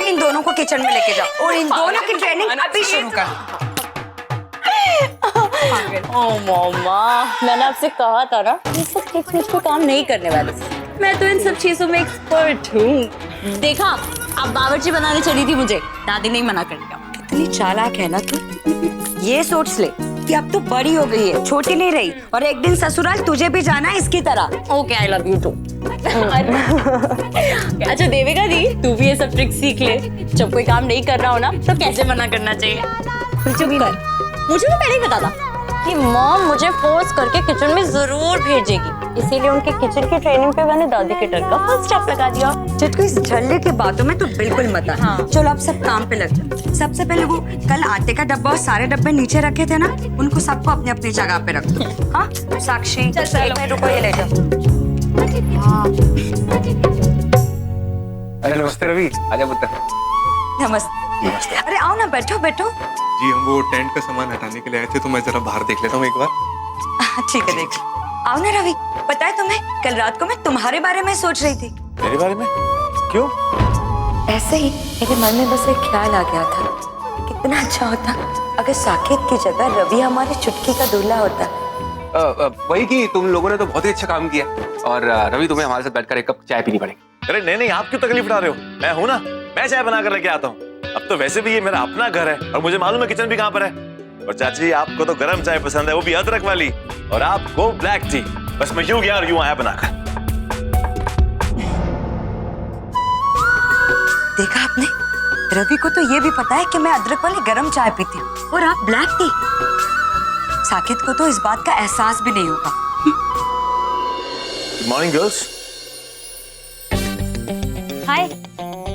इन दोनों को किचन में लेके जाओ और इन दोनों की ट्रेनिंग अभी शुरू कर। ओह मम्मा, मैंने आपसे कहा था ना, ये सब ट्रिक्स मुझको काम नहीं करने वाले। मैं तो इन सब चीजों में एक्सपर्ट हूँ। देखा, अब बावर्ची बनाने चली थी मुझे, दादी नहीं मना कर दिया। कितनी चालाक है ना तू। ये सोच ले कि अब तो बड़ी हो गई है, छोटी नहीं रही, और एक दिन ससुराल तुझे भी जाना है इसकी तरह। Okay, I love you too. अच्छा देविका दी, तू भी ये सब ट्रिक्स सीख ले। जब कोई काम नहीं कर रहा हो ना, तो कैसे मना करना चाहिए। चुप कर, मुझे तो पहले ही पता था कि मॉम मुझे फोर्स करके किचन में जरूर भेजेगी, इसीलिए उनके किचन की ट्रेनिंग पे मैंने दादी के डर का फर्स्ट स्टेप लगा दिया। चिटकू, इस झल्ले की बातों में तो बिल्कुल मत आ। हाँ। चलो अब सब काम पे लग जाओ। सबसे पहले वो कल आटे का डब्बा और सारे डब्बे नीचे रखे थे ना, उनको सबको अपनी अपनी जगह पे रख दो। हाँ साक्षी, एक मिनट रुको, ये ले जाओ। अरे नमस्ते रवि, आजा पुत्र। नमस्ते। अरे आओ ना, बैठो बैठो। जी हम वो टेंट का सामान हटाने के लिए आए थे, तो मैं जरा बाहर देख लेता हूँ एक बार। ठीक है, देख। आओ ना रवि, पता है तुम्हें, कल रात को मैं तुम्हारे बारे में सोच रही थी। मेरे बारे में? क्यों? ऐसे ही मेरे मन में बस एक ख्याल आ गया था, कितना अच्छा होता अगर साकेत की जगह रवि हमारी चुटकी का दूल्हा होता। वही कि तुम लोगों ने तो बहुत ही अच्छा काम किया, और रवि तुम्हें हमारे साथ बैठकर एक कप चाय पीनी पड़ेगी। अरे नहीं नहीं, आप क्यों तकलीफ उठा रहे हो? मैं हूं ना, मैं चाय बना कर लेके आता हूँ। अब तो वैसे भी ये मेरा अपना घर है और मुझे मालूम है किचन भी कहाँ पर है। और चाची, आपको तो गर्म चाय पसंद है, वो भी अदरक वाली, और आपको ब्लैक टी। बस मैं यूं गया और यूं आया बनाकर। देखा आपने, रवि को तो ये भी पता है कि मैं अदरक वाली गरम चाय पीती हूँ और आप ब्लैक टी। साकेत को तो इस बात का एहसास भी नहीं होगा। Good morning girls. Hi,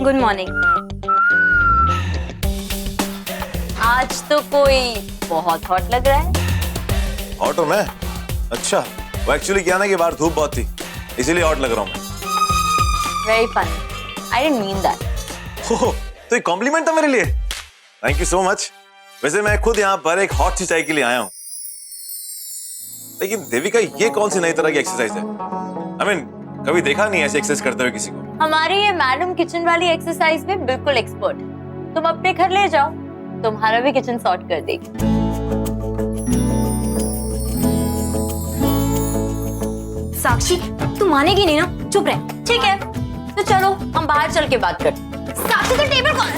good morning. आज तो कोई बहुत हॉट लग रहा है। हॉट हूं मैं? अच्छा, वो एक्चुअली क्या ना कि बाहर धूप बहुत थी, इसीलिए हॉट लग रहा हूँ मैं। Very funny, I didn't mean that. Oh, तो ये कॉम्प्लीमेंट था मेरे लिए। Thank you so much. वैसे मैं खुद यहाँ पर एक हॉट सी चाय के लिए आया हूँ। लेकिन देविका, ये कौन सी नई तरह की एक्सरसाइज है? I mean, कभी देखा नहीं ऐसे एक्सरसाइज करते हुए किसी को। हमारी ये मैडम किचन वाली एक्सरसाइज में बिल्कुल एक्सपर्ट है। तुम अपने घर ले जाओ, तुम्हारा भी किचन सॉर्ट कर देगी। साक्षी, तू मानेगी नहीं ना, चुप रह। ठीक है, तो चलो हम बाहर चल के बात करते। साक्षी, तो टेबल कौन है?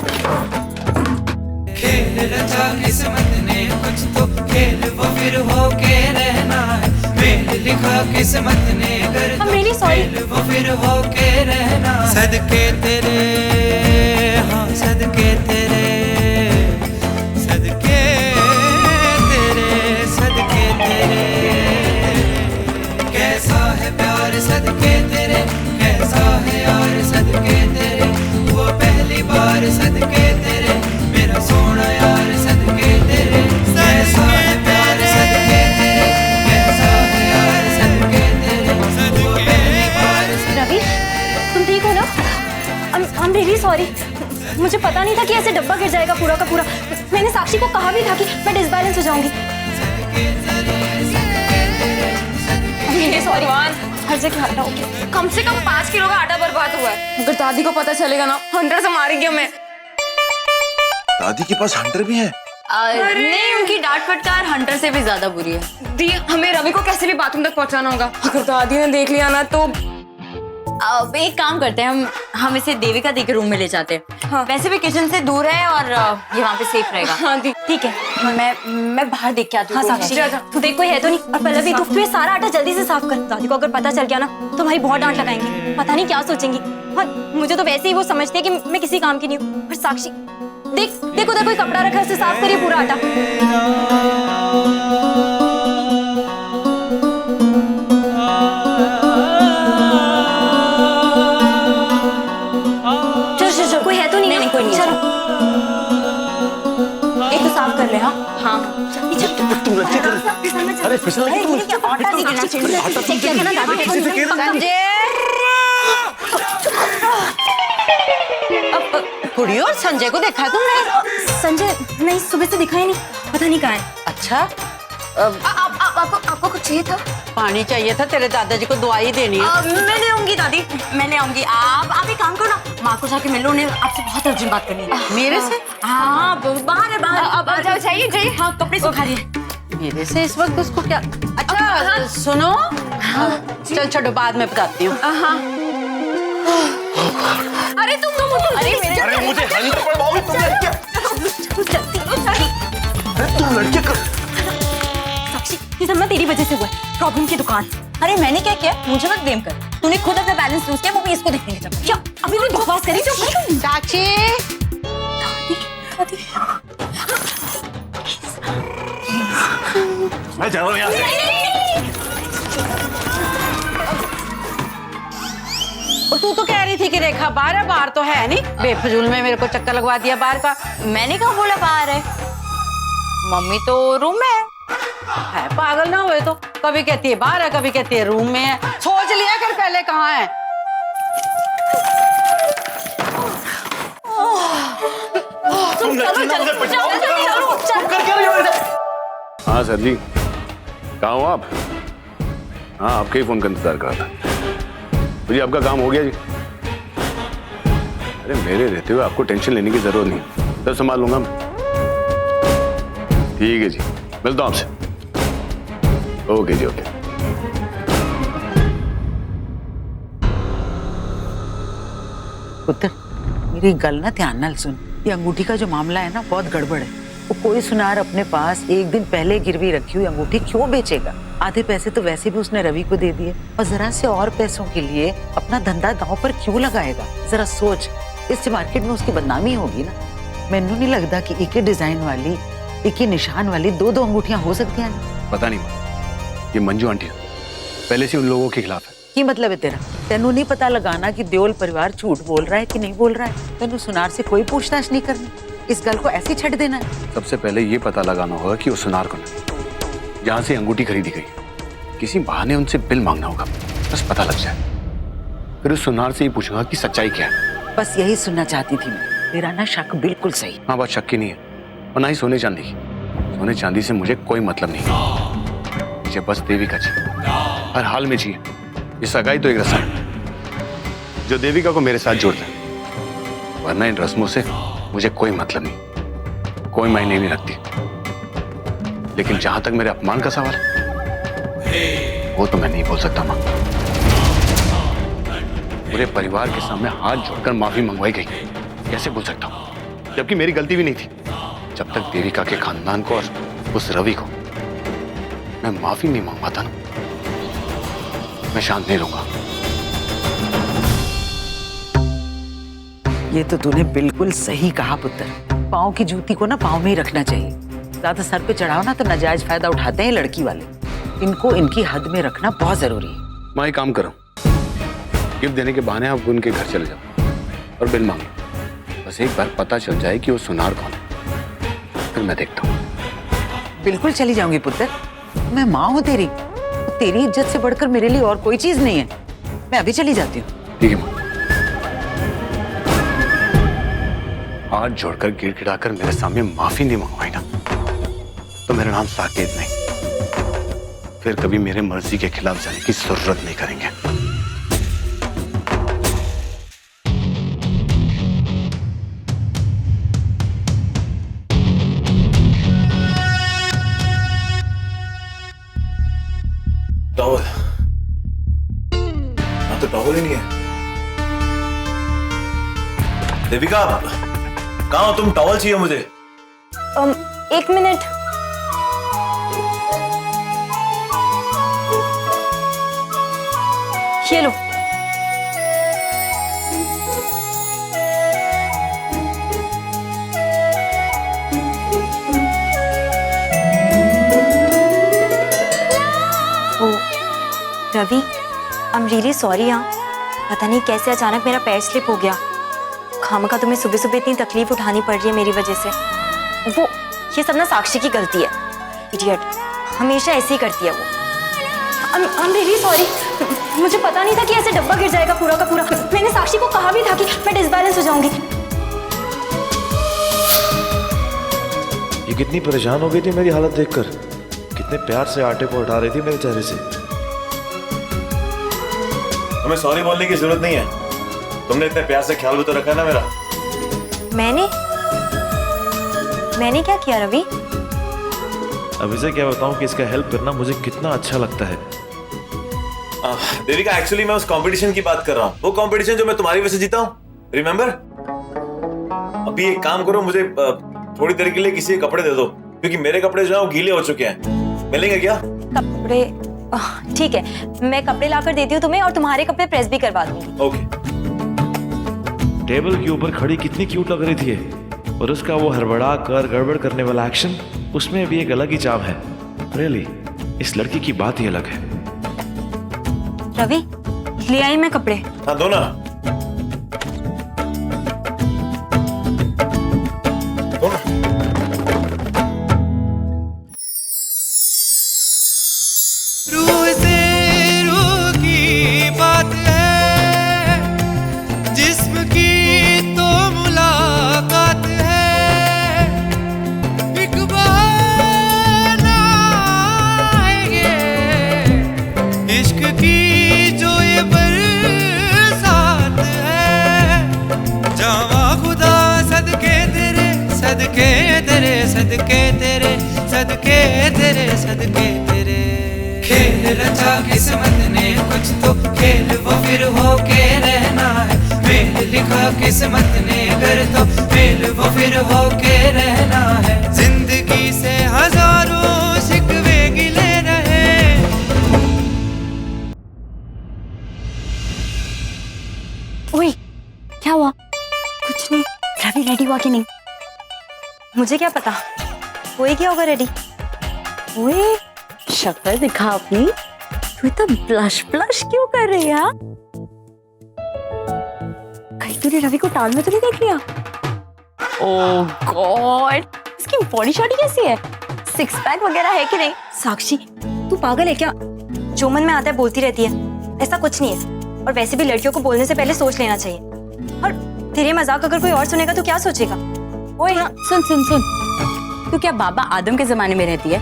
खेल रचा किस्मत ने कुछ तो खेल वो फिर होके रहना है। मेल लिखा किस्मत ने कर I'm really sorry. खेल वो फिर होके रहना। सदके तेरे, हाँ सदके तेरे, सदके तेरे, सदके तेरे। कैसा है प्यार सदके तेरे, कैसा है यार सदके तेरे। वो पहली बार सदके तेरे, मेरा सोना यार सदके तेरे। कैसा है प्यार सदके तेरे, कैसा है यार सदके तेरे। वो पहली बार रवि, तुम ठीक हो ना? I'm really sorry. मुझे पता नहीं था कि ऐसे डब्बा गिर जाएगा पूरा का पूरा। मैंने साक्षी को कहा भी था कि मैं डिसबैलेंस हो जाऊंगी। सॉरी, हर जगह आटा हो गया। कम से कम 5 किलो का आटा बर्बाद हुआ है। अगर दादी को पता चलेगा ना, हंटर से मारेंगे हमें। दादी के पास हंटर भी है? नहीं, उनकी डांट फटकार हंटर से भी ज्यादा बुरी है। दी, हमें रवि को कैसे भी बाथरूम तक पहुंचाना होगा। अगर दादी ने देख लिया ना तो अब एक काम करते हैं, हम इसे देविका दी के रूम में ले जाते हैं। हाँ। वैसे भी किचन से दूर है और ये वहाँ पे सेफ रहेगा। हाँ दी। ठीक है, मैं बाहर देख के आती हूँ। हाँ साक्षी, तू देख कोई है तो नहीं। और पल्लवी, तू ये सारा आटा जल्दी से साफ कर। दादी को अगर पता चल गया ना तो भाई बहुत डांट लगाएंगे, पता नहीं क्या सोचेंगी। और मुझे तो वैसे ही वो समझते हैं कि मैं किसी काम की नहीं हूँ। पर साक्षी, देख देख उधर कोई कपड़ा रखा है, उसे साफ करिए पूरा आटा। चलो कोई है तो नहीं? नहीं कोई नहीं। चलो एक तो साफ कर ले। हाँ हाँ, अरे फिसल लगी तुम। आटा नहीं गिरना चाहिए। चेक किया ना दादी ने? कुड़ी और संजय को देखा है तुमने? संजय नहीं, सुबह से दिखाई नहीं, पता नहीं कहाँ है। अच्छा, आपको कुछ चाहिए था? पानी चाहिए था, तेरे दादाजी को दवाई देनी है। मैं ले आऊंगी दादी, मैं ले आऊंगी। आप एक काम करो ना, माँ को जाके मिलो, उन्हें आपसे बहुत अर्जेंट बात करनी है। मेरे से? हाँ बाहर है, बाहर। अब चाहिए। हाँ कपड़े सुखा रही है। मेरे से इस वक्त उसको क्या? अच्छा सुनो, चल छोड़ो, बाद में बताती हूँ। अरे तुम अरे मेरे अरे मुझे हनी तो पड़वाओगी तुम लड़कियां। अरे तुम लड़कियां कर। साक्षी, ये सब ना तेरी वजह से हुआ है। प्रॉब्लम की दुकान। अरे मैंने क्या किया, मुझे मत ब्लेम कर। तूने खुद अपना बैलेंस लूज किया, वो भी इसको देखने के चक्कर। क्या अभी भी बकवास करी जो? साक्षी, मैं जा रहा हूँ यहाँ से। और तू तो कह रही थी कि रेखा बाहर है, बाहर तो है नहीं। बेफजूल में मेरे को चक्कर लगवा दिया बाहर का। मैंने कहा बोला बाहर है, मम्मी तो रूम में है, पागल ना हुए तो। कभी कहती है बाहर है, कभी कहती है रूम में है। सोच लिया कर पहले कहाँ है। तुम लड़की ना मुझे पछताओ। तुम कर क्या रही हो इधर? हाँ सर जी, कहाँ हो आप? हाँ, आपके ही फोन का इंतजार कर रहा था। जी आपका काम हो गया जी? अरे मेरे रहते हुए आपको टेंशन लेने की जरूरत नहीं, सब संभाल लूंगा मैं। ठीक है जी, मिलता हूँ आपसे। ओके जी, ओके। पुत्र, मेरी गल ना ध्यान नाल सुन। ये अंगूठी का जो मामला है ना, बहुत गड़बड़ है। वो कोई सुनार अपने पास एक दिन पहले गिरवी रखी हुई अंगूठी क्यों बेचेगा? आधे पैसे तो वैसे भी उसने रवि को दे दिए, और जरा से और पैसों के लिए अपना धंधा दांव पर क्यों लगाएगा? जरा सोच, इससे मार्केट में उसकी बदनामी होगी ना। मैनू नहीं लगता कि एक ही डिजाइन वाली, एक ही निशान वाली दो अंगूठियां हो सकती हैं ना। पता नहीं, ये मंजू आंटी पहले से उन लोगों के खिलाफ है। की मतलब है तेरा? तेनू नहीं पता लगाना कि देओल परिवार झूठ बोल रहा है कि नहीं बोल रहा है? तेनू सुनार से कोई पूछताछ नहीं करनी, इस गल को ऐसे छੱਡ देना है। सबसे पहले ये पता लगाना होगा कि उस सुनार को जहाँ से अंगूठी खरीदी गई, किसी बहाने उनसे बिल मांगना होगा, बस पता लग जाए। फिर उस सुनार से ही पूछूंगा कि सच्चाई क्या है। बस यही सुनना चाहती थी मैं। तेरा ना शक बिल्कुल सही। हाँ, बात शक की नहीं है, और ना ही सोने चांदी की। सोने चांदी से मुझे कोई मतलब नहीं, मुझे बस देविका चाहिए, हर हाल में चाहिए। ये सगाई तो एक रस्म है जो देविका को मेरे साथ जोड़ता है, वरना इन रस्मों से मुझे कोई मतलब नहीं, कोई मायने नहीं रखती। लेकिन जहां तक मेरे अपमान का सवाल है, वो तो मैं नहीं बोल सकता मां। पूरे परिवार के सामने हाथ जोड़कर माफी मंगवाई गई, कैसे बोल सकता हूं? जबकि मेरी गलती भी नहीं थी। जब तक देविका के खानदान को और उस रवि को मैं माफी नहीं मंगवाता ना, मैं शांत नहीं रहूंगा। ये तो तूने बिल्कुल सही कहा पुत्र। पाँव की जूती को ना पाँव में ही रखना चाहिए। ज्यादा सर पे चढ़ाओ ना तो नाजायज फायदा उठाते हैं लड़की वाले। इनको इनकी हद में रखना बहुत जरूरी है। मैं एक काम करो, गिफ्ट देने के बहाने आप उनके घर चले जाओ और बिल मांग लो। बस एक बार पता चल जाए कि वो सुनार कौन है, फिर मैं देखता हूँ। बिल्कुल चली जाऊंगी पुत्र, मैं माँ हूँ तेरी। तेरी इज्जत से बढ़कर मेरे लिए और कोई चीज नहीं है। मैं अभी चली जाती हूँ। ठीक है माँ। हाथ जोड़कर गिड़गिड़ाकर मेरे सामने माफी नहीं मंगवाई ना, तो मेरा नाम साकेत नहीं, फिर कभी मेरे मर्जी के खिलाफ जाने की जरूरत नहीं करेंगे। टॉवल? हाँ तो टॉवल ही नहीं है। देविका, कहाँ हो तुम? टॉवल चाहिए मुझे। एक मिनट। ये लो। Ravi, I am really sorry. हाँ, पता नहीं कैसे अचानक मेरा पैर स्लिप हो गया। खामखा तुम्हें सुबह सुबह इतनी तकलीफ उठानी पड़ रही है मेरी वजह से। वो ये सब ना साक्षी की गलती है। इडियट, हमेशा ऐसे ही करती है वो। आई एम रियली सॉरी। मुझे पता नहीं था कि ऐसे डब्बा गिर जाएगा पूरा का पूरा। मैंने साक्षी को कहा भी था कि मैं डिसबैलेंस हो जाऊंगी। ये कितनी परेशान हो गई थी मेरी हालत देखकर। कितने प्यार से आटे को उठा रही थी मेरे चेहरे से। तुम्हें सॉरी बोलने की जरूरत नहीं है, तुमने इतने प्यार से ख्याल भी तो रखा ना मेरा। मैंने क्या किया रवि? अब इसे क्या बताऊं कि इसका हेल्प करना मुझे कितना अच्छा लगता है। देविका, एक्चुअली मैं उस कंपटीशन की बात कर रहा हूँ, वो कंपटीशन जो मैं तुम्हारी वजह से जीता हूँ, रिमेम्बर? अभी एक काम करो, मुझे थोड़ी देर के लिए किसी के कपड़े दे दो, क्योंकि मेरे कपड़े जो है वो गीले हो चुके हैं। मिलेंगे क्या? कपड़े? ठीक है, मैं कपड़े लाकर देती हूँ तुम्हें और तुम्हारे कपड़े प्रेस भी करवा दूंगी। ओके। टेबल के ऊपर खड़ी कितनी क्यूट लग रही थी और उसका वो हड़बड़ा कर गड़बड़ करने वाला एक्शन, उसमें भी एक अलग ही चाव है। रियली, इस लड़की की बात ही अलग है। रवि, ले आई मैं कपड़े। हाँ, दो ना। रूह से रूह की बात है, जिस्म की तो मुलाकात है, एक बहाना है ये इश्क की जो ये बरसात है। जावा खुदा सदके तेरे, सदके तेरे, सदके तेरे, सदके तेरे, सदके तेरे। खेल रचा किस्मत ने कुछ तो खेल वो फिर हो के रहना है, मेल लिखा किस्मत ने अगर तो मेल वो फिर हो के रहना है। जिंदगी से हजारों शिकवे गिले रहे। ओए, क्या हुआ? कुछ नहीं। रवि रेडी हुआ कि नहीं? मुझे क्या पता, कोई क्या होगा रेडी। ओए, शक्ल दिखा अपनी, तू इतना ब्लश क्यों कर रही है? कहीं तूने रवि को टाल में तो नहीं देख लिया? ओह गॉड, इसकी बॉडी शॉडी कैसी है? सिक्स पैक वगैरह है कि नहीं? साक्षी, तू पागल है क्या? जो मन में आता है बोलती रहती है, ऐसा कुछ नहीं है। और वैसे भी लड़कियों को बोलने से पहले सोच लेना चाहिए। और तेरे मजाक अगर कोई और सुनेगा तो क्या सोचेगा? ओए सुन सुन सुन, तू क्या बाबा आदम के जमाने में रहती है?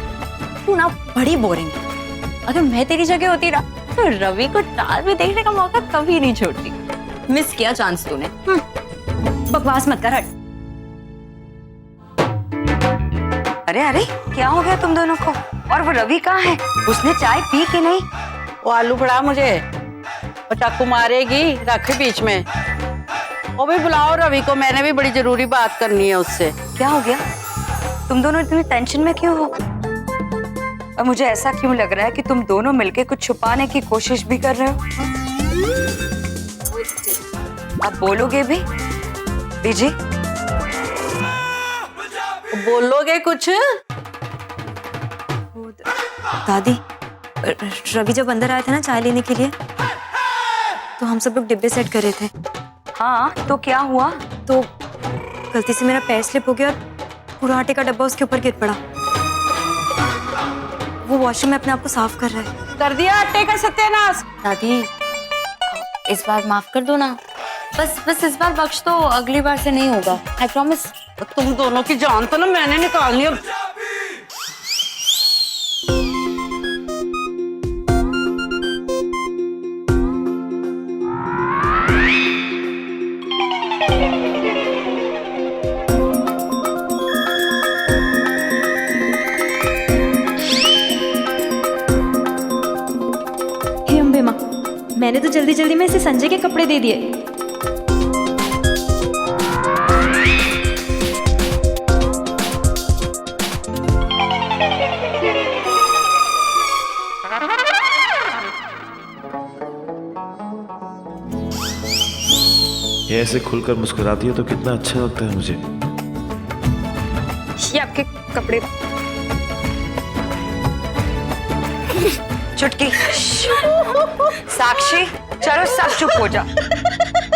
तू ना बड़ी बोरिंग है। अगर मैं तेरी जगह होती ना तो रवि को टाल में देखने का मौका कभी नहीं छोड़ती। मिस किया चांस तूने। बकवास मत कर, हट। अरे अरे, क्या हो गया तुम दोनों को? और वो रवि कहाँ है? उसने चाय पी कि नहीं? वो आलू पड़ा मुझे, वो चाकू मारेगी, रख बीच में। वो भी बुलाओ रवि को, मैंने भी बड़ी जरूरी बात करनी है उससे। क्या हो गया? तुम दोनों इतनी टेंशन में क्यों हो? और मुझे ऐसा क्यों लग रहा है कि तुम दोनों मिलके कुछ छुपाने की कोशिश भी कर रहे हो? अब बोलोगे भी? बीजी, बोलोगे कुछ? दादी, रवि जब अंदर आए थे ना चाय लेने के लिए, तो हम सब लोग डिब्बे सेट कर रहे थे। हाँ, तो क्या हुआ? तो गलती से मेरा पैर स्लिप हो गया और पूरा आटे का डब्बा उसके ऊपर गिर पड़ा। वो वॉशरूम में अपने आप को साफ कर रहा है। कर दिया आटे का सत्यानाश। दादी, इस बार माफ कर दो ना, बस इस बार बख्श दो, अगली बार से नहीं होगा, आई प्रॉमिस। तुम दोनों की जान तो ना मैंने निकालनी है। हे अम्बे माँ, मैंने तो जल्दी जल्दी में इसे संजय के कपड़े दे दिए। ये ऐसे खुलकर मुस्कुराती है तो कितना अच्छा लगता है मुझे। ये आपके कपड़े। चुटकी। साक्षी, चलो सब चुप हो जा।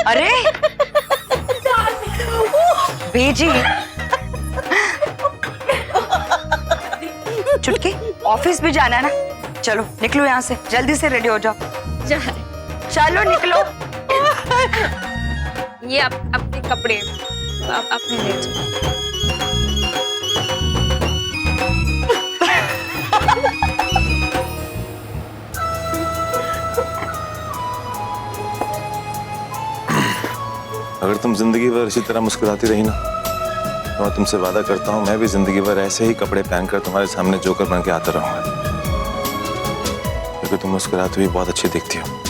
अरे बेजी, चुटकी, ऑफिस भी जाना है ना? चलो निकलो यहाँ से, जल्दी से रेडी हो जाओ। चलो निकलो। ये अपने कपड़े अपने ले जाओ। अगर तुम जिंदगी भर इसी तरह मुस्कुराती रही ना, तो मैं तुमसे वादा करता हूँ मैं भी जिंदगी भर ऐसे ही कपड़े पहनकर तुम्हारे सामने जोकर बन के आता रहूंगा, क्योंकि तुम मुस्कुराती हुई बहुत अच्छी दिखती हो।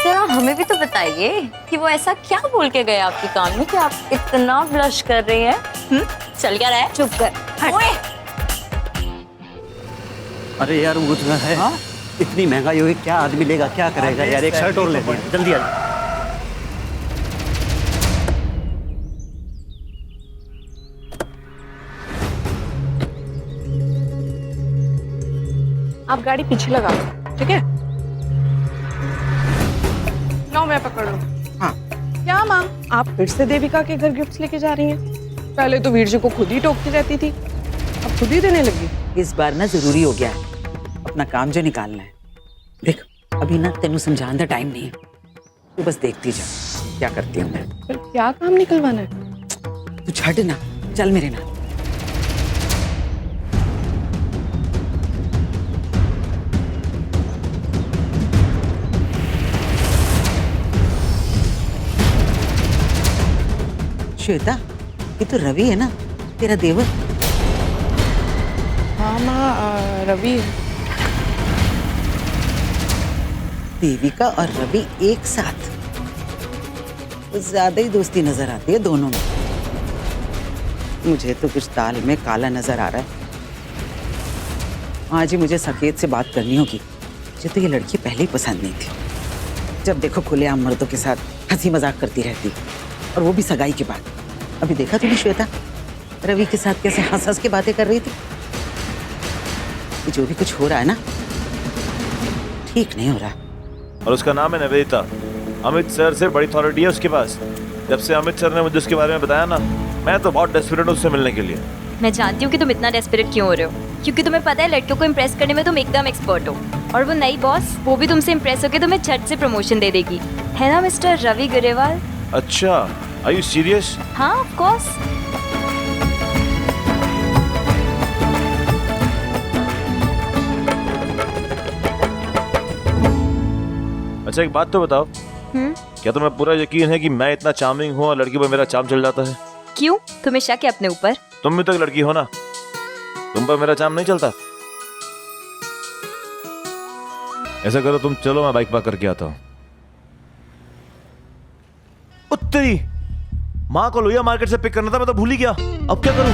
जरा हमें भी तो बताइए कि वो ऐसा क्या बोल के गए आपके कान में कि आप इतना ब्लश कर रही हैं? चल क्या रहा है? चुप कर। ओए! अरे यार वो जो है इतनी महंगाई होगी, क्या आदमी लेगा, क्या करेगा यार। एक शर्ट और ले लिया, जल्दी आ जाओ। आप गाड़ी पीछे लगा ठीक है? लो मैं पकड़ लूं। हाँ। क्या माँ, आप फिर से देविका के घर गिफ्ट्स लेके जा रही हैं? पहले तो वीर जी को खुद ही टोकती रहती थी, अब खुद ही देने लगी। इस बार ना जरूरी हो गया है, अपना काम जो निकालना है। देख अभी ना तेनू समझाने का टाइम नहीं है, तू बस देखती जा क्या करती हूँ मैं। फिर क्या काम निकलवाना है? तू छड़ ना, चल मेरे नाल। श्वेता, ये तो रवि है ना, तेरा देवर। हाँ माँ, रवि। देविका और रवि एक साथ, कुछ ज्यादा ही दोस्ती नजर आती है दोनों में। मुझे तो कुछ दाल में काला नजर आ रहा है। आज ही मुझे सकेत से बात करनी होगी। मुझे तो ये लड़की पहले ही पसंद नहीं थी। जब देखो खुलेआम मर्दों के साथ हंसी मजाक करती रहती, और वो भी सगाई के बाद। अभी देखा तूने श्वेता रवि के साथ कैसे हंस हंस के बातें कर रही थी। जो भी कुछ हो रहा है ना, ठीक नहीं हो रहा। और उसका नाम है निवेदिता। अमित सर से बड़ी अथॉरिटी है उसके पास। जब से अमित सर ने मुझे उसके बारे में बताया ना, मैं तो बहुत डेस्परेट हूँ उससे मिलने के लिए। मैं जानती हूँ कि तुम इतना डेस्परेट क्यों हो रहे हो, क्योंकि तुम्हें पता है लड़कियों को इम्प्रेस करने में तुम एकदम एक्सपर्ट हो। और वो नई बॉस, वो भी तुमसे इम्प्रेस होकर तुम्हें झट से प्रमोशन दे देगी, है ना मिस्टर रवि गरेवाल? अच्छा, आर यू सीरियस? हाँ ऑफ कोर्स। अच्छा एक बात तो बताओ, क्या तुम्हें पूरा यकीन है कि मैं इतना चार्मिंग हूँ और लड़की पर मेरा चार्म चल जाता है? क्यों, तुम्हें शक है अपने ऊपर? तुम भी तो एक लड़की हो ना, तुम पर मेरा चार्म नहीं चलता? ऐसा करो तुम चलो, मैं बाइक पार्क करके आता हूँ। उत्तरी माँ को लोहिया मार्केट से पिक करना था, मैं तो भूल ही गया। अब क्या करूं?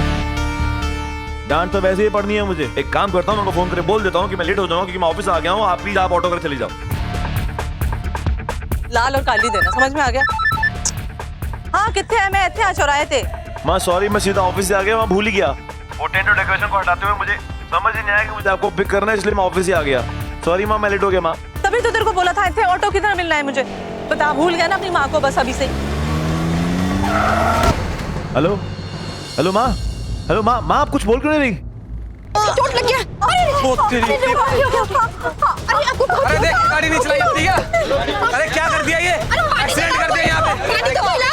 डांट तो वैसे ही पड़नी है मुझे। एक काम करता हूँ, उनको फोन करके बोल देता हूँ कि मैं लेट हो जाऊंगा क्योंकि मैं ऑफिस आ गया हूँ। आप प्लीज आप ऑटो कर चली जाओ। लाल और काली देना, समझ में आ गया? हाँ कितने है, मैं इतने आ चौराहे थे। माँ सॉरी, मैं सीधा ऑफिस से आ गया, मैं भूल ही गया। वो टेंट और डेकोरेशन को हटाते हुए मुझे समझ ही नहीं आया कि मुझे आपको पिक करना है, इसलिए मैं ऑफिस ही आ गया। सॉरी माँ, मैं लेट हो गया माँ। तभी तो तेरे को बोला था इतने ऑटो कितना मिलना है मुझे, बता भूल गया ना अपनी माँ को बस अभी से। हेलो हेलो माँ, हेलो माँ, माँ आप कुछ बोल क्यों नहीं रही? चोट लग गया। अरे देख गाड़ी नहीं चलाई जाती क्या? अरे क्या कर दिया ये? एक्सीडेंट कर दिया यहाँ पे।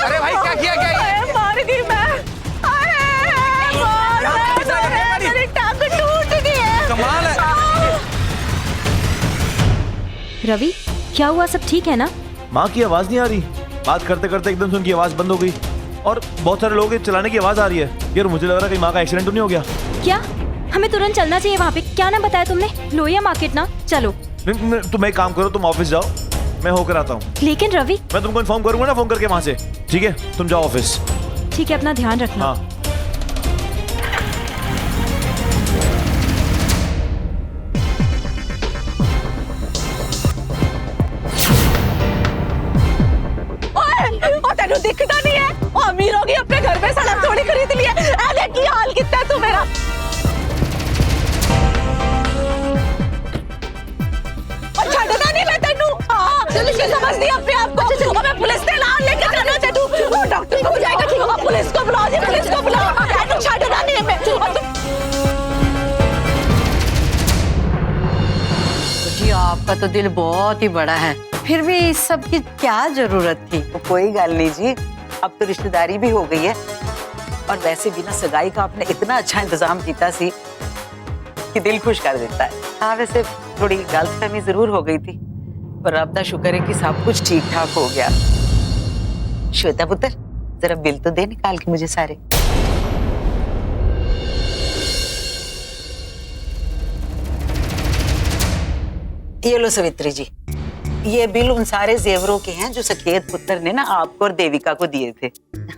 अरे भाई क्या किया क्या ये? मार गई मैं। मेरी टांग टूट गई है। कमाल है। रवि क्या हुआ, सब ठीक है ना? माँ की आवाज नहीं आ रही। बात करते करते एकदम से उनकी आवाज बंद हो गई और बहुत सारे लोगों के चलाने की आवाज आ रही है। यार मुझे लग रहा है कि माँ का एक्सीडेंट तो नहीं हो गया। क्या, हमें तुरंत चलना चाहिए वहाँ पे। क्या नाम बताया तुमने? लोहिया मार्केट ना? चलो। तुम एक काम करो, तुम ऑफिस जाओ, मैं होकर आता हूँ। लेकिन रवि, मैं तुमको इन्फॉर्म करूंगा ना फोन करके वहां से, ठीक है? तुम जाओ ऑफिस। ठीक है, अपना ध्यान रखना। हाँ। तेनू दिखता नहीं है? अमीर होगी अपने घर में सड़क थोड़ी खरीद ली है। अरे की हाल कितना है तू मेरा। और छड़ना नहीं मैं तेनू। हाँ चलो समझ नहीं अपने आप को। और मैं पुलिस से लाल लेके जाना तेनू। वो डॉक्टर को बुलाएगा, ठीक है? पुलिस को बुलाओ जी, पुलिस को बुलाओ। तेनू छड़ना नहीं है मैं। जी आपका तो दिल बहुत ही बड़ा है। फिर भी इस सब की क्या जरूरत थी? तो कोई गल नहीं जी, अब तो रिश्तेदारी भी हो गई है। और वैसे भी ना सगाई का आपने इतना अच्छा इंतजाम किया सी कि दिल खुश कर देता है। हाँ वैसे थोड़ी गलतफहमी जरूर हो गई थी, पर अब का शुक्र है कि सब कुछ ठीक ठाक हो गया। श्वेता पुत्र, जरा बिल तो दे निकाल के मुझे सारे। ये लो सवित्री जी, ये बिल उन सारे जेवरों के हैं जो सकेत पुत्र ने ना आपको और देविका को दिए थे।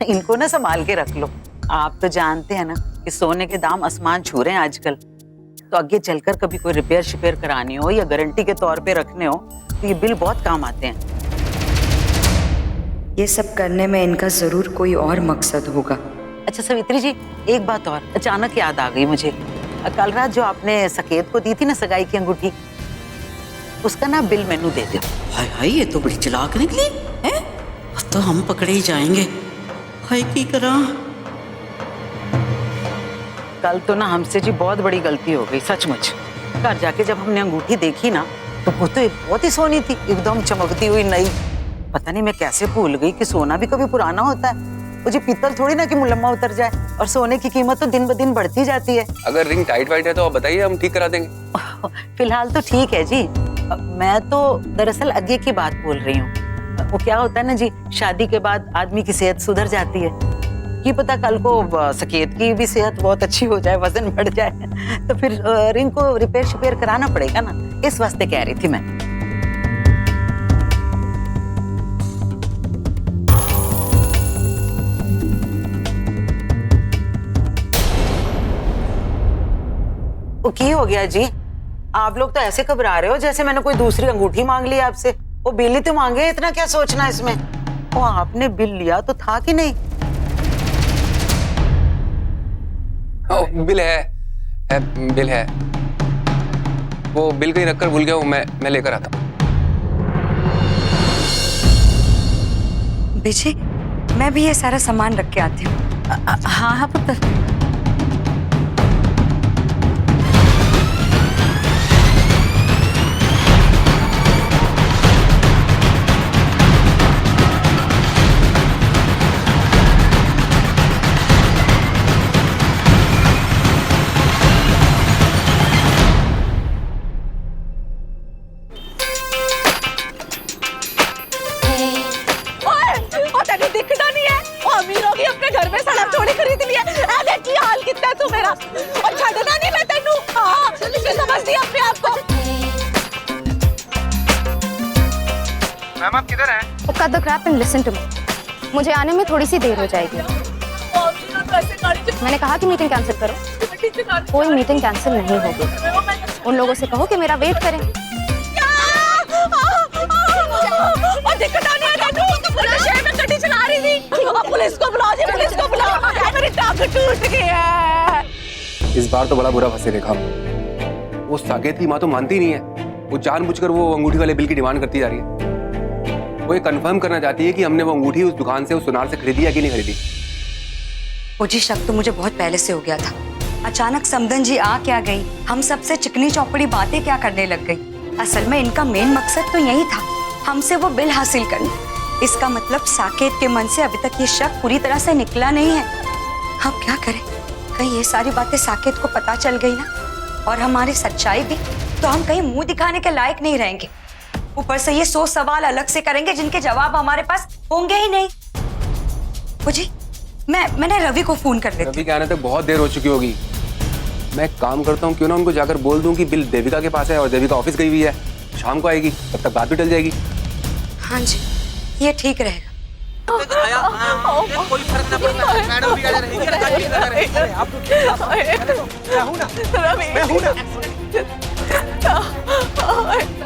इनको ना संभाल के रख लो। आप तो जानते हैं ना कि सोने के दाम आसमान छू रहे हैं आजकल, तो आगे चलकर कभी कोई रिपेयर शिपेयर करानी हो या गारंटी के तौर पे रखने हो तो ये बिल बहुत काम आते हैं। ये सब करने में इनका जरूर कोई और मकसद होगा। अच्छा सवित्री जी, एक बात और अचानक याद आ गई मुझे। कल रात जो आपने सकेत को दी थी ना सगाई की अंगूठी, उसका ना बिल मेनू दे दो। हाय हाय, ये तो बड़ी चालाक निकली है। अब तो हम पकड़े ही जाएंगे। हाय की करा। कल तो ना हमसे जी बहुत बड़ी गलती हो गई सचमुच। घर जाके जब हमने अंगूठी देखी ना तो वो तो बहुत ही सोनी थी, एकदम चमकती हुई नई। पता नहीं मैं कैसे भूल गई कि सोना भी कभी पुराना होता है। वो जी पीतल थोड़ी ना कि मुलम्मा उतर जाए, और सोने की कीमत तो दिन ब दिन बढ़ती जाती है। अगर रिंग टाइट वाइट है तो आप बताइए, हम ठीक करा देंगे। फिलहाल तो ठीक है जी। मैं तो दरअसल आगे की बात बोल रही हूँ। वो क्या होता है ना जी, शादी के बाद आदमी की सेहत सुधर जाती है। ये पता कल को सकेत की भी सेहत बहुत अच्छी हो जाए, वजन बढ़ जाए, तो फिर रिंग को रिपेयर शिपेयर कराना पड़ेगा ना, इस वास्ते कह रही थी मैं। वो की हो गया जी? आप लोग तो ऐसे घबरा रहे हो जैसे मैंने कोई दूसरी अंगूठी मांग ली आपसे। वो बिल ही तो मांगे, इतना क्या सोचना इसमें। वो आपने बिल लिया तो था कि नहीं? बिल है बिल है। वो बिल कहीं रखकर भूल गया हूँ, मैं लेकर आता हूँ। विजय, मैं भी ये सारा सामान रख के आती हूँ। हाँ हाँ पुत्र। दिखना नहीं है। वो अमीर होगी अपने घर में सड़क थोड़ी खरीद लिया। ऐसे की हाल कितना तू मेरा, और छड़ना नहीं मैं तेनू। हां तुझे समझती अपने आप को। मैम आप किधर हैं? cut the crap and listen to me. मुझे आने में थोड़ी सी देर हो जाएगी। मैंने कहा कि मीटिंग कैंसिल करो। कोई मीटिंग कैंसिल नहीं होगी। उन लोगों से कहो कि मेरा वेट करें। दिखना नहीं है तेनू, पूरे शहर में गड्डी चला रही थी। पुलिस को बुलाओ जी, पुलिस को बुलाओ। मेरी टांग टूट गई है। इस बार तो बड़ा बुरा फंसे देखा। वो साकेत की माँ तो मानती नहीं है। वो जानबूझकर वो अंगूठी वाले बिल की डिमांड करती जा रही है। वो ये कंफर्म करना चाहती है कि हमने वो अंगूठी उस दुकान से उस सुनार से खरीदी या कि नहीं खरीदी। मुझे शक तो मुझे बहुत पहले से हो गया था। अचानक समदन जी आ क्या गई, हम सबसे चिकनी चौपड़ी बातें क्या करने लग गई। असल में इनका मेन मकसद तो यही था, हमसे वो बिल हासिल करना। इसका मतलब साकेत के मन से अभी तक ये शक पूरी तरह से निकला नहीं है। हम क्या करें, कहीं ये सारी बातें साकेत को पता चल गई ना, और हमारी सच्चाई भी, तो हम कहीं मुंह दिखाने के लायक नहीं रहेंगे। ऊपर से ये 100 सवाल अलग से करेंगे जिनके जवाब हमारे पास होंगे ही नहीं। जी मैंने रवि को फोन कर लेती। रवि के आने तक बहुत देर हो चुकी होगी। मैं एक काम करता हूँ, क्यों ना उनको जाकर बोल दूं कि बिल देविका के पास है और देविका ऑफिस गई हुई है, शाम को आएगी, तब तक बात भी टल जाएगी। हाँ जी, ये ठीक रहेगा। कोई फर्क ना पड़ता, मैडम भी आ रहेगी। आप मैं हूं ना।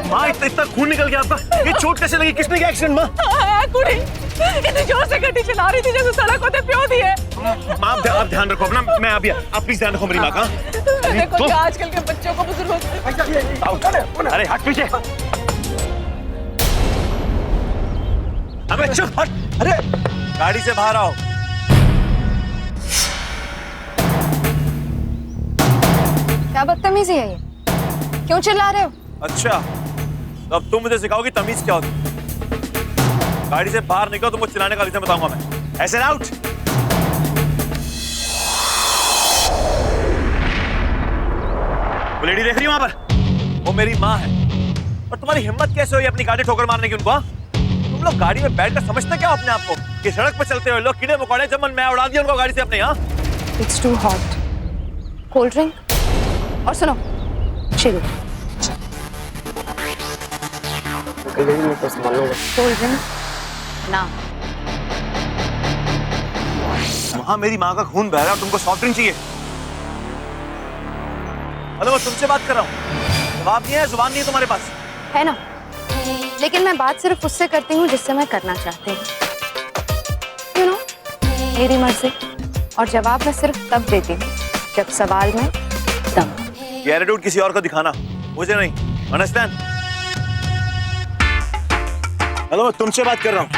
माँ इतना खून निकल गया आपका, ये चोट कैसे लगी? किसने किया एक्सीडेंट माँ? कुड़ी इतनी जोर से गड्डी चला रही थी जैसे सड़क होते प्यो दी है। माँ आप ध्यान रखो अपना, मैं अभी आप प्लीज ध्यान रखो मेरी माँ का। देखो आजकल के बच्चों को बुजुर्ग। अरे हट पीछे। अबे चुप हट। अरे गाड़ी से बाहर आओ। क्या बदतमीजी है ये? क्यों चिल्ला रहे हो? अच्छा तो अब तुम मुझे सिखाओगी तमीज क्या होती है? गाड़ी से बाहर निकलो, तुमको चिल्लाने का रीजन बताऊंगा मैं। ऐसे आउट। वो लेडी देख रही है वहां पर, वो मेरी माँ है। और तुम्हारी हिम्मत कैसे हुई अपनी गाड़ी ठोकर मारने की उनको? तुम लोग गाड़ी में बैठकर समझते क्या अपने आप को कि सड़क पे चलते हुए लोग कीड़े मकोड़े जब मन में उड़ा दिया उनको गाड़ी से अपने। यहाँ it's too hot. Cold drink और सुनो चिल। कोल्ड ड्रिंक ना। वहां मेरी माँ का खून बह रहा है और तुमको सॉफ्ट ड्रिंक चाहिए। हेलो, मैं तुमसे बात कर रहा हूँ, जवाब नहीं है, जुबान नहीं है तुम्हारे पास। है ना, लेकिन मैं बात सिर्फ उससे करती हूँ जिससे मैं करना चाहती हूँ। यू नो, मेरी मर्जी। और जवाब मैं सिर्फ तब देती हूँ जब सवाल में दम। ये एटीट्यूड किसी और को दिखाना, मुझे नहीं। अंडरस्टैंड? हेलो, मैं तुमसे बात कर रहा हूँ।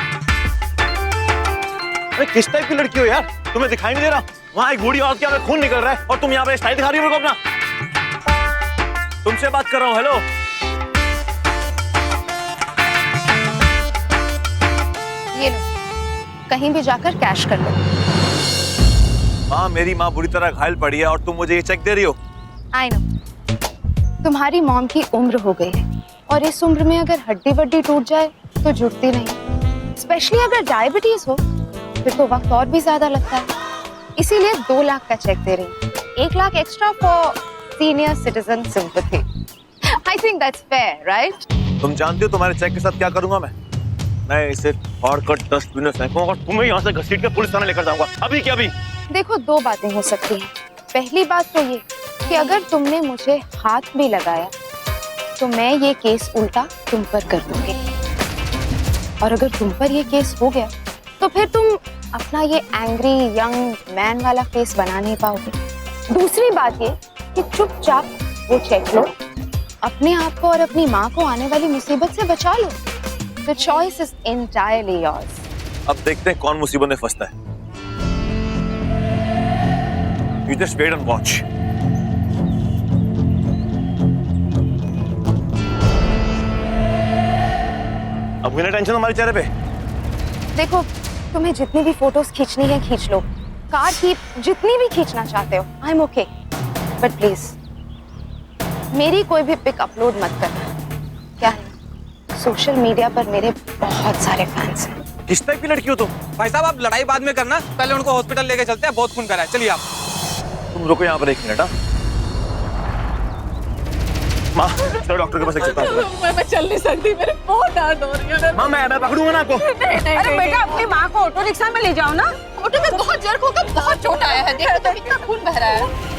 अरे किस टाइप की लड़की हो यार, तुम्हें दिखाई नहीं दे रहा? वहां एक बूढ़ी औरत के खून निकल रहा है और तुम यहाँ पे स्टाइल दिखा रही हो मेरे को अपना। तुमसे बात कर रहा हूँ। हेलो, ये लो, कहीं भी जाकर कैश कर लो। माँ, मेरी माँ बुरी तरह घायल पड़ी है और तुम मुझे ये चेक दे रही हो? आई नो, तुम्हारी मॉम की उम्र हो गई है और इस उम्र में अगर हड्डी वड्डी टूट जाए तो जुड़ती नहीं। स्पेशली अगर डायबिटीज हो फिर तो वक्त और भी ज्यादा लगता है। इसीलिए 2 लाख का चेक दे रही हूँ, 1 lakh extra for senior citizen sympathy. I think that's fair, right? तुम जानती हो तुम्हारे चेक के साथ क्या करूंगा मैं इसे फाड़कर डस्टबिन में फेंकूंगा और तुम्हें यहाँ से घसीट के पुलिस थाने लेकर जाऊंगा, अभी के अभी। देखो, 2 बातें हो सकती हैं। पहली बात तो ये कि अगर तुमने मुझे हाथ भी लगाया तो मैं ये केस उल्टा तुम पर कर दूंगी, और अगर तुम पर ये केस हो गया तो फिर तुम अपना ये एंग्री यंग मैन वाला फेस बना नहीं पाओगे। दूसरी बात ये कि चुपचाप वो चेक लो, अपने आप को और अपनी माँ को आने वाली मुसीबत से बचा लो। The choice is entirely yours. अब देखते हैं कौन मुसीबत में फंसता है। You just wait and watch. अब बिना टेंशन हमारे चेहरे पे। देखो, तुम्हें जितनी भी फोटोज खींचनी है खींच लो, कार की जितनी भी खींचना चाहते हो, I am okay. But please मेरी कोई भी पिक अपलोड मत करना। क्या है, सोशल मीडिया पर मेरे बहुत सारे फैंस हैं। किस टाइप की लड़की हो तुम? भाई साहब, आप लड़ाई बाद में करना, पहले उनको हॉस्पिटल लेके चलते हैं, बहुत खून करा है। चलिए आप। तुम रुको यहाँ पर 1 मिनट। माँ, चलो डॉक्टर के पास लेके चलता हूँ। मैं चल नहीं सकती, मेरे बहुत दर्द हो रही है। माँ, मैं पकड़ूंगा ना आपको। अरे बेटा, अपनी माँ को ऑटो रिक्शा में ले जाओ ना। ऑटो में बहुत जर्क होकर बहुत चोट आया है, देखो तो कितना खून बह रहा है।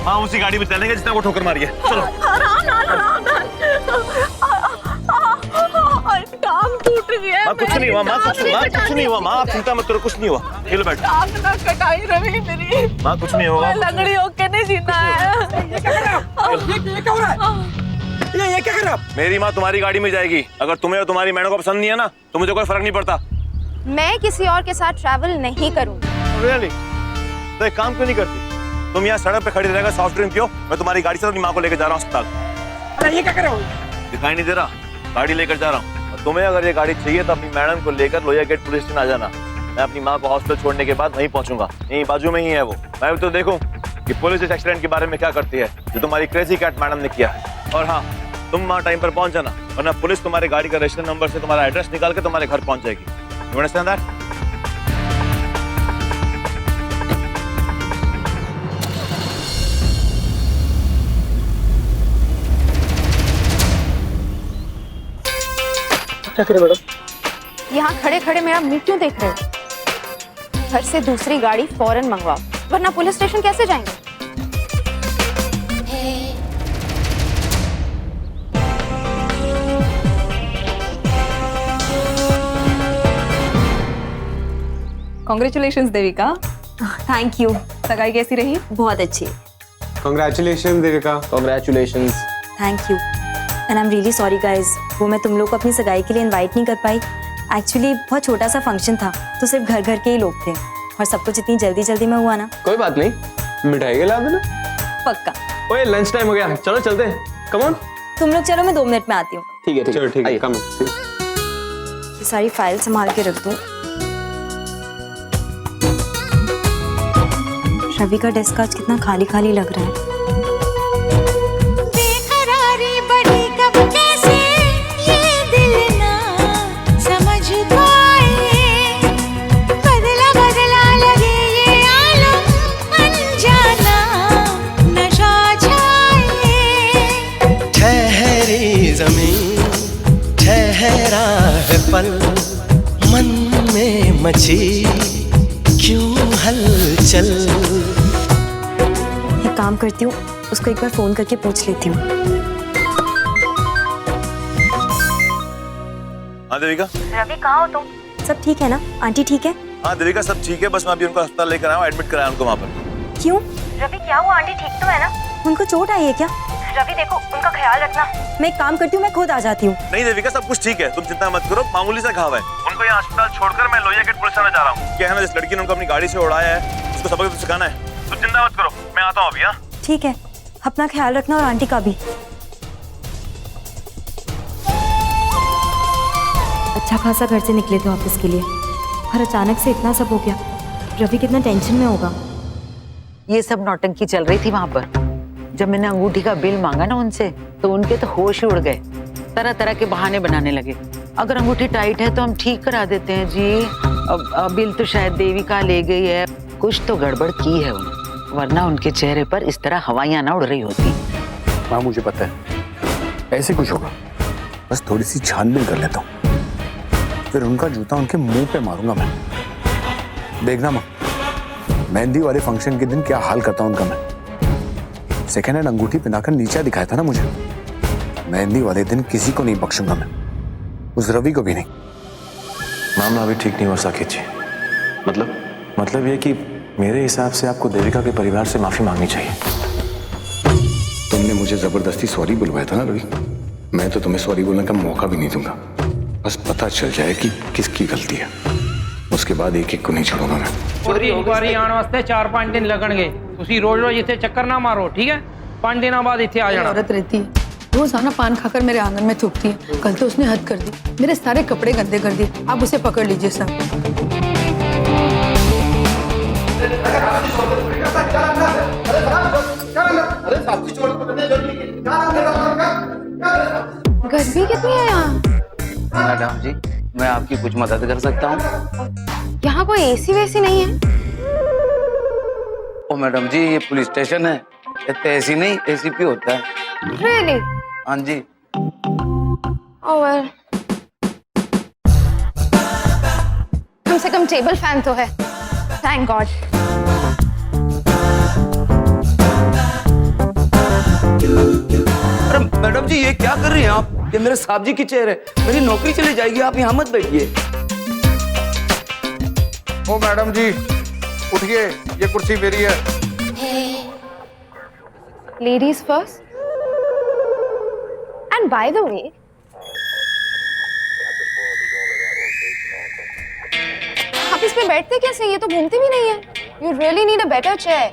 माँ, उसी गाड़ी में चलेंगे जिसने वो ठोकर मारी है। चलो। आराम। टांग टूट रही है। माँ, कुछ नहीं हुआ माँ, कुछ नहीं हुआ माँ, आप चिंता मत करो, कुछ नहीं हुआ। ये लो बैठो। टांग ना कटाई रही मेरी। माँ, कुछ नहीं होगा। लंगड़ी होके नहीं जीना है। ये क्या हो रहा है? ये क्या कर रहे हो? मेरी माँ तुम्हारी गाड़ी में जाएगी। अगर तुम्हें और तुम्हारी मैडम को पसंद नहीं है ना तो मुझे कोई फर्क नहीं पड़ता। मैं किसी और के साथ ट्रैवल नहीं करूंगी। रियली? तो एक काम क्यों नहीं करती? तुम यहाँ सड़क पे खड़ी रहेगा, सॉफ्ट ड्रिंक पियो, मैं तुम्हारी गाड़ी से अपनी माँ को लेकर जा रहा हूँ अस्पताल। अरे ये क्या कर रहे हो? दिखाई नहीं दे रहा? गाड़ी लेकर जा रहा हूँ। और तुम्हें अगर ये गाड़ी चाहिए तो अपनी मैडम को लेकर लोहिया गेट पुलिस स्टेशन आ जाना। मैं अपनी माँ को हॉस्पिटल छोड़ने के बाद वहीं पहुंचूंगा। यहीं बाजू में ही है वो। मैं भी तो देखूं कि पुलिस इस एक्सीडेंट के बारे में क्या करती है जो तुम्हारी क्रेजी कैट मैडम ने किया है। और हाँ, तुम वहाँ टाइम पर पहुंच जाना, वरना पुलिस तुम्हारी गाड़ी का रजिस्ट्रेशन नंबर से तुम्हारा एड्रेस निकाल के तुम्हारे घर पहुंच जाएगी। You understand that? क्या करे मैडम? यहाँ खड़े खड़े मेरा मुंह क्यों देख रहे हो? घर से दूसरी गाड़ी फौरन मंगवाओ, वरना पुलिस स्टेशन कैसे जाएंगे? कॉन्ग्रेचुलेशंस देविका। Thank you. सगाई कैसी रही? बहुत अच्छी। Congratulations Devika. Congratulations। Thank you and I am really sorry guys, वो मैं तुम लोग को अपनी सगाई के लिए इनवाइट नहीं कर पाई। एक्चुअली बहुत छोटा सा फंक्शन था तो सिर्फ घर घर के ही लोग थे और सब कुछ इतनी जल्दी जल्दी में हुआ ना। कोई बात नहीं, मिठाई खिला देना। पक्का। ओए लंच टाइम हो गया, चलो चलते हैं। Come on. तुम लोग चलो, मैं 2 मिनट में आती हूँ। ठीक है चलो, ठीक है, कम। सारी फाइल संभाल के रख दूं। रवि का डेस्क आज कितना खाली खाली लग रहा है। बेकरारी बढ़ी कब कैसे ये दिल ना समझ पाए, बदला बदला लगे ये आलम अनजाना नशा छाए। ठहरी जमीन ठहरा है पल, मन में मची क्यों हलचल। एक काम करती हूँ, उसको एक बार फोन करके पूछ लेती हूँ। हाँ देविका। रवि कहाँ हो तुम? सब ठीक है ना? आंटी ठीक है? हाँ देविका सब ठीक है, बस मैं अभी उनको अस्पताल लेकर आया हूँ, एडमिट कराया उनको वहाँ पर। क्यों? रवि क्या हुआ? आंटी ठीक तो है ना? उनको चोट आई है क्या? रवि देखो, उनका ख्याल रखना। मैं एक काम करती हूँ, मैं खुद आ जाती हूँ। नहीं देविका सब कुछ ठीक है, तुम चिंता मत करो, मामूली सा घाव है। उनको यहाँ अस्पताल छोड़कर मैं लोहिया गेट पुलिस थाना जा रहा हूँ। क्या है ना, जिस लड़की ने उनको अपनी गाड़ी से उड़ाया है उसको सबक तो सिखाना है। तुम चिंता मत करो, मैं आता हूँ अभी। हाँ ठीक है, अपना ख्याल रखना और आंटी का भी। अच्छा खासा घर से निकले थे ऑफिस के लिए और अचानक से इतना सब हो गया। रवि कितना टेंशन में होगा। ये सब नौटंकी चल रही थी वहां पर। जब मैंने अंगूठी का बिल मांगा ना उनसे, तो उनके तो होश ही उड़ गए। तरह तरह के बहाने बनाने लगे। अगर अंगूठी टाइट है तो हम ठीक करा देते हैं जी। अब बिल तो शायद देविका ले गई है। कुछ तो गड़बड़ की है उन्होंने, वरना उनके चेहरे पर इस तरह हवाइयां ना उड़ रही होती। माँ मुझे पता है ऐसे कुछ होगा, बस थोड़ी सी छानबीन कर लेता हूँ, फिर उनका जूता उनके मुंह पे मारूंगा मैं। देखना माँ, मेहंदी वाले फंक्शन के दिन क्या हाल करता हूँ उनका मैं। सेकेंड हैंड अंगूठी पहनाकर नीचा दिखाया था ना मुझे। मेहंदी वाले दिन किसी को नहीं बख्शूंगा मैं, उस रवि को भी नहीं। मामला अभी ठीक नहीं हो साकेत जी। मतलब ये कि मेरे हिसाब से आपको देविका के परिवार से माफी मांगनी चाहिए। तुमने मुझे जबरदस्ती सॉरी बुलवाया था ना रवि, मैं तो तुम्हें सॉरी बोलने का मौका भी नहीं दूंगा। बस पता चल जाए कि किसकी गलती है, उसके बाद एक एक को नहीं छोड़ूंगा मैं। पूरी इंक्वायरी आने वास्ते 4-5 दिन लगणगे। तुसी रोज-रोज इथे चक्कर ना मारो, ठीक है? 5 दिनों बाद इथे आ जाना। औरत रहती है, रोज आना पान खाकर मेरे आंगन में थूकती है। कल तो उसने हद कर दी, मेरे सारे कपड़े गंदे कर दिए। आप उसे पकड़ लीजिए सर। गर्मी कितनी है यहाँ? मैडम जी, मैं आपकी कुछ मदद कर सकता हूँ? यहाँ कोई एसी वेसी नहीं है? ओ मैडम जी, ये पुलिस स्टेशन है, इतने एसी नहीं, एसीपी होता है। Really? हाँ जी। Oh well. कम से कम टेबल फैन तो है। Thank God. अरे मैडम जी, ये क्या कर रही हैं आप? ये मेरे साहब जी की चेयर है, मेरी नौकरी चली जाएगी। आप यहाँ मत बैठिए। ओ मैडम जी उठिए, ये कुर्सी मेरी है। Ladies first. And by the way, आप इस पे बैठते कैसे? ये तो घूमती भी नहीं है। You really need a better chair.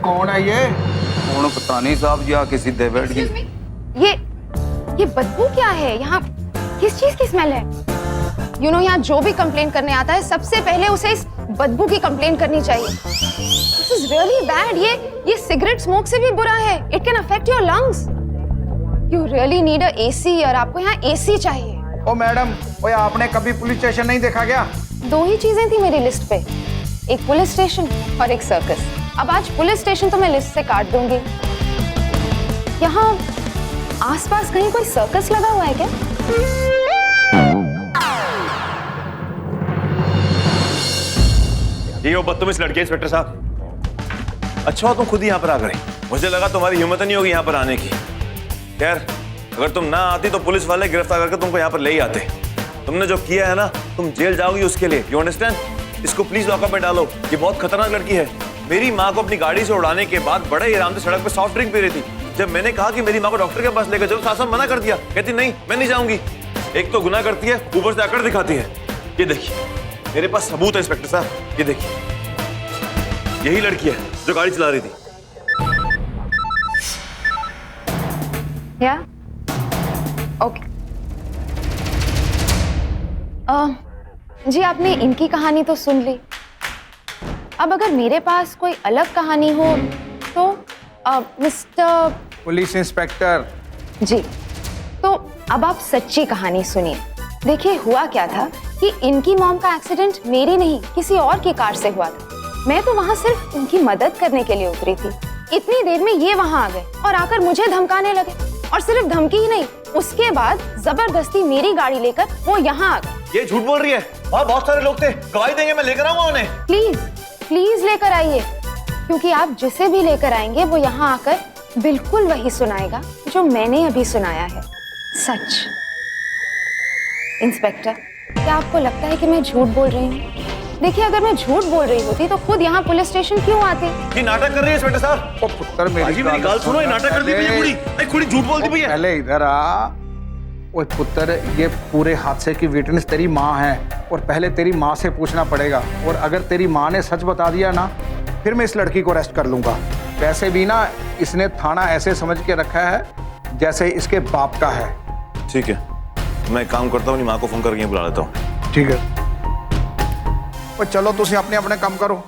कौन है ये? कौन पता नहीं साहब जी, आके सीधे बैठ गई। ये बदबू क्या है? यहाँ किस चीज की स्मेल है? You know, यहाँ जो भी कंप्लेन करने आता है सबसे पहले उसे इस बदबू की कंप्लेन करनी चाहिए। This is really bad. ये सिगरेट स्मोक से भी बुरा है। It can affect your lungs. You really need a AC और आपको यहाँ AC चाहिए। ओ मैडम, ओए आपने कभी पुलिस स्टेशन नहीं देखा क्या? 2 ही चीजें थी मेरी लिस्ट पे, एक पुलिस स्टेशन और एक सर्कस। अब आज पुलिस स्टेशन तो मैं लिस्ट से काट दूंगी। यहाँ आसपास कहीं कोई सर्कस लगा हुआ है क्या? ये वो बदतमीज लड़के इंस्पेक्टर साहब। अच्छा हो तुम खुद ही यहाँ पर आ गए, मुझे लगा तुम्हारी हिम्मत नहीं होगी यहाँ पर आने की। खैर अगर तुम ना आती तो पुलिस वाले गिरफ्तार करके तुमको यहाँ पर ले ही आते। तुमने जो किया है ना, तुम जेल जाओगी उसके लिए। You understand? इसको प्लीज लॉकअप में डालो, ये बहुत खतरनाक लड़की है। मेरी माँ को अपनी गाड़ी से उड़ाने के बाद बड़े ही आराम से सड़क पर सॉफ्ट ड्रिंक पी रही थी। जब मैंने कहा कि मेरी माँ को डॉक्टर के पास लेकर चलो, सासम मना कर दिया, कहती नहीं मैं नहीं जाऊंगी। एक तो गुनाह करती है, ऊपर से आकर दिखाती है। ये देखिए मेरे पास सबूत है इंस्पेक्टर साहब, ये देखिए यही लड़की है जो गाड़ी चला रही थी। या ओके। जी आपने इनकी कहानी तो सुन ली, अब अगर मेरे पास कोई अलग कहानी हो तो मिस्टर पुलिस इंस्पेक्टर जी, तो अब आप सच्ची कहानी सुनिए। देखिए हुआ क्या था कि इनकी मॉम का एक्सीडेंट मेरी नहीं किसी और की कार से हुआ था। मैं तो वहाँ सिर्फ उनकी मदद करने के लिए उतरी थी। इतनी देर में ये वहाँ आ गए और आकर मुझे धमकाने लगे, और सिर्फ धमकी ही नहीं, उसके बाद जबरदस्ती मेरी गाड़ी लेकर वो यहाँ आ गए। ये झूठ बोल रही है, वहाँ बहुत सारे लोग थे, गवाही देंगे, मैं लेकर आऊंगा उन्हें। प्लीज प्लीज लेकर आइए, क्योंकि आप जिसे भी लेकर आएंगे वो यहाँ आकर बिल्कुल वही सुनाएगा जो मैंने अभी सुनाया है, सच। इंस्पेक्टर, क्या आपको लगता है कि मैं झूठ बोल रही हूँ? देखिए अगर मैं झूठ बोल रही होती तो खुद यहाँ पुलिस स्टेशन क्यों आती? ये नाटक कर रही है इंस्पेक्टर साहब। ओ पुत्र मेरी गाल सुनो, ये नाटक कर दी भैया, कुड़ी कुड़ी झूठ बोलती भैया। पहले इधर आ। ओए पुत्र, ये पूरे हादसे की विटनेस तेरी माँ है और पहले तेरी माँ से पूछना पड़ेगा, और अगर तेरी माँ ने सच बता दिया ना फिर मैं इस लड़की को अरेस्ट कर लूंगा। वैसे भी ना इसने थाना ऐसे समझ के रखा है जैसे इसके बाप का है। ठीक है, मैं एक काम करता हूँ, अपनी माँ को फोन करके बुला लेता हूँ। ठीक है, और चलो तुम अपने अपने काम करो।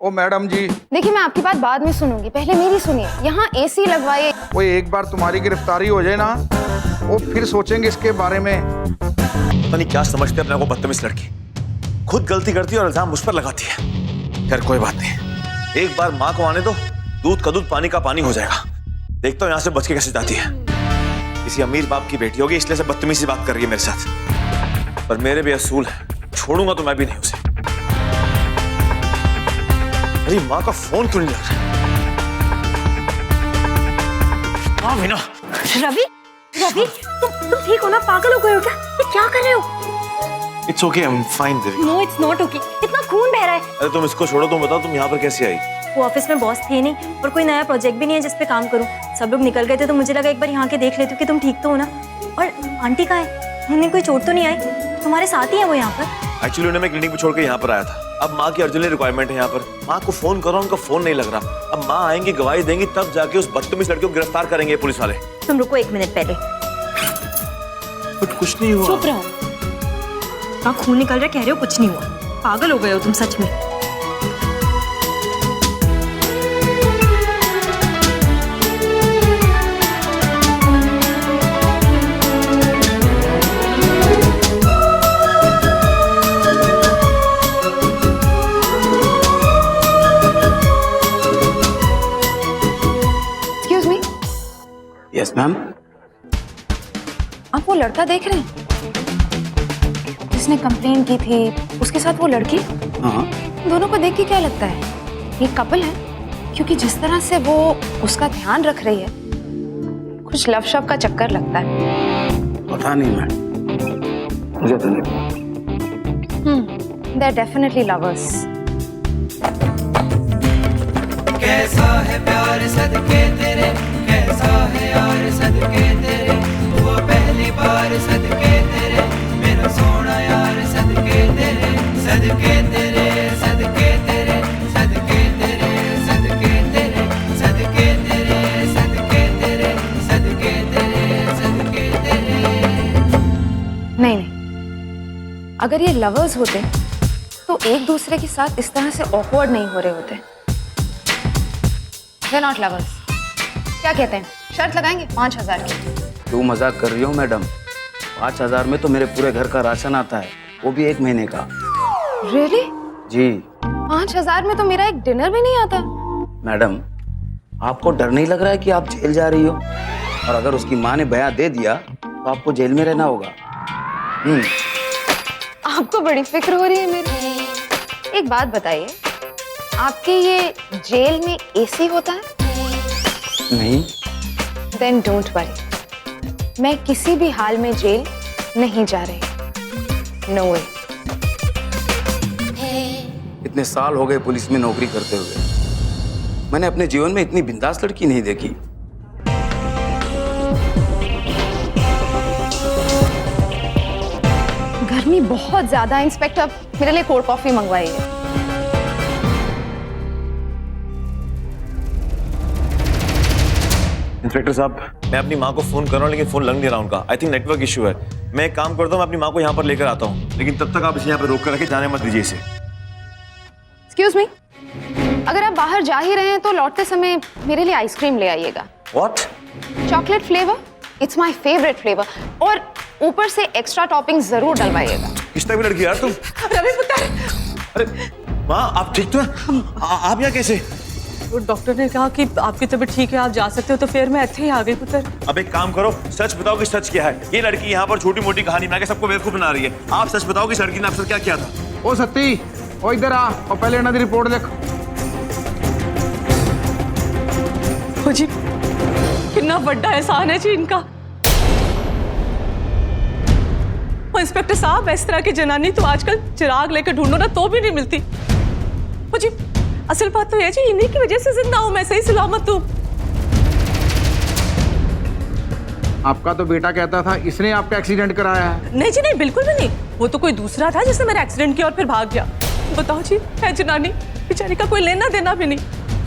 ओ मैडम जी, देखिए मैं आपकी बात बाद में सुनूंगी, पहले मेरी सुनिए। यहाँ एसी लगवाइए। वो एक बार तुम्हारी गिरफ्तारी हो जाए ना वो फिर सोचेंगे इसके बारे में। पता नहीं क्या समझते अपने को बदतमीज लड़की, खुद गलती करती है और इल्जाम मुझ पर लगाती है। खैर कोई बात नहीं, एक बार माँ को आने दो, दूध का दूध पानी का पानी हो जाएगा। देखता हूँ यहाँ से बच के कैसे जाती है। किसी अमीर बाप की बेटी होगी इसलिए से बदतमीजी से बात कर रही है मेरे साथ, पर मेरे भी असूल है, छोड़ूंगा तो मैं भी नहीं उसे। अरे माँ का फोन क्यों नहीं लग रहा? हाँ मीना। रवि, रवि, तुम ठीक हो ना? पागल हो गए हो क्या? ये क्या कर रहे हो? It's okay, I'm fine, Devika. No, it's not okay. इतना खून बह रहा है। अरे तुम इसको छोड़ो, तुम बताओ तुम यहाँ पर कैसे आई? वो ऑफिस में बॉस थे नहीं और कोई नया प्रोजेक्ट भी नहीं है जिस पे काम करूं। सब लोग निकल गए थे तो मुझे लगा एक बार यहाँ के देख लेती हूँ कि तुम ठीक तो हो ना। और आंटी कहाँ है? उन्हें कोई चोट तो नहीं आई? तुम्हारे साथ ही है वो यहाँ पर? एक्चुअली उन्हें मैं क्लिनिक पे छोड़ के यहाँ पर आया था। अब माँ की अर्जेंट रिक्वायरमेंट है यहाँ पर। माँ को फोन करो, उनका फोन नहीं लग रहा। अब माँ आएंगी, गवाही देंगी, तब जाके उस बदतमीज लड़की को गिरफ्तार करेंगे पुलिस वाले। तुम रुको 1 मिनट पहले। कुछ नहीं हुआ। चुप रहो। हाँ खून निकल रहा, कह रहे हो कुछ नहीं हुआ। पागल हो गए हो तुम सच में। Excuse me. Yes ma'am. आप वो लड़का देख रहे हैं जिसने कंप्लेंट की थी, उसके साथ वो लड़की? हाँ। दोनों को देख के क्या लगता है ये कपल है? क्योंकि जिस तरह से वो उसका ध्यान रख रही है, कुछ लव शव का चक्कर लगता है। पता नहीं मैम, मुझे तो नहीं पता। They're definitely lovers. कैसा है प्यार सदके तेरे, कैसा है यार सदके तेरे, वो पहली बार सदके तेरे, मेरा सोना यार सदके तेरे, सदके तेरे, सदके तेरे, सदके तेरे, सदके तेरे, सदके तेरे, सदके तेरे, सदके तेरे, सदके तेरे। नहीं, अगर ये लवर्स होते तो एक दूसरे के साथ इस तरह से ऑकवर्ड नहीं हो रहे होते। They're not lovers. क्या कहते हैं, शर्त लगाएंगे 5000 की? क्यों मजाक कर रही हो मैडम? 5000 में तो मेरे पूरे घर का राशन आता है, वो भी 1 महीने का। Really? जी 5000 में तो मेरा एक डिनर भी नहीं आता। मैडम, आपको डर नहीं लग रहा है कि आप जेल जा रही हो? और अगर उसकी माँ ने बयान दे दिया तो आपको जेल में रहना होगा। आपको बड़ी फिक्र हो रही है मेरी। एक बात बताइए, आपके ये जेल में एसी होता है? नहीं। Then don't worry, मैं किसी भी हाल में जेल नहीं जा रही। No way. इतने साल हो गए पुलिस में नौकरी करते हुए, मैंने अपने जीवन में इतनी बिंदास लड़की नहीं देखी। गर्मी बहुत ज्यादा है इंस्पेक्टर, मेरे लिए कोल्ड कॉफी मंगवाइए। इंस्पेक्टर साहब, मैं अपनी माँ को फोन कर रहा हूँ लेकिन फोन लग नहीं रहा उनका। आई थिंक नेटवर्क इशू है। मैं एक काम करता हूँ, मैं अपनी माँ को यहाँ पर लेकर आता हूँ, लेकिन तब तक आप इसे यहाँ पर रोक कर रखे, जाने मत दीजिए इसे। एक्सक्यूज मी, अगर आप बाहर जा ही रहे हैं तो लौटते समय मेरे लिए आइसक्रीम ले आइएगा। What? Chocolate flavour, it's my favourite flavour, और ऊपर से एक्स्ट्रा टॉपिंग जरूर डलवाइएगा। किस टाइप की लड़की यार तुम? रवि पुत्र, अरे माँ, आप ठीक तो हैं? आप यहाँ कैसे? वो डॉक्टर ने कहा कि आपकी तबीयत ठीक है, आप जा सकते हो, तो फिर मैं ਇੱਥੇ ही आ गई पुत्र। अब एक काम करो, सच बताओ कि सच क्या है। ये लड़की यहाँ पर छोटी मोटी कहानी बना के सबको बेवकूफ बना रही है। आप सच बताओ कि इस लड़की ने आपसे क्या किया था? ओ सत्ती, ओ इधर आ और पहले इन्हों की रिपोर्ट देख। ओ जी, कितना बड़ा एहसान है जी इनका। ओ इंस्पेक्टर साहब, इस तरह की जनानी तो आजकल चिराग लेकर ढूंढो ना तो भी नहीं मिलती। ओ जी, असल बात तो ये जी, इन्हीं की वजह से जिंदा हूं मैं, सही सलामत हूं। आपका तो बेटा कहता था इसने आपका एक्सीडेंट कराया है। नहीं जी नहीं, बिल्कुल भी नहीं। वो तो कोई दूसरा था जिसने मेरा एक्सीडेंट किया और फिर भाग गया। बताओ जी, है जनानी बेचारी का कोई लेना देना भी नहीं,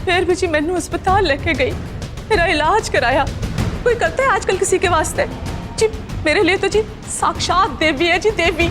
फिर भी जी मैंने अस्पताल लेके गई, मेरा इलाज कराया। कोई करता है आजकल किसी के वास्ते? जी मेरे लिए तो जी साक्षात देवी है जी, देवी।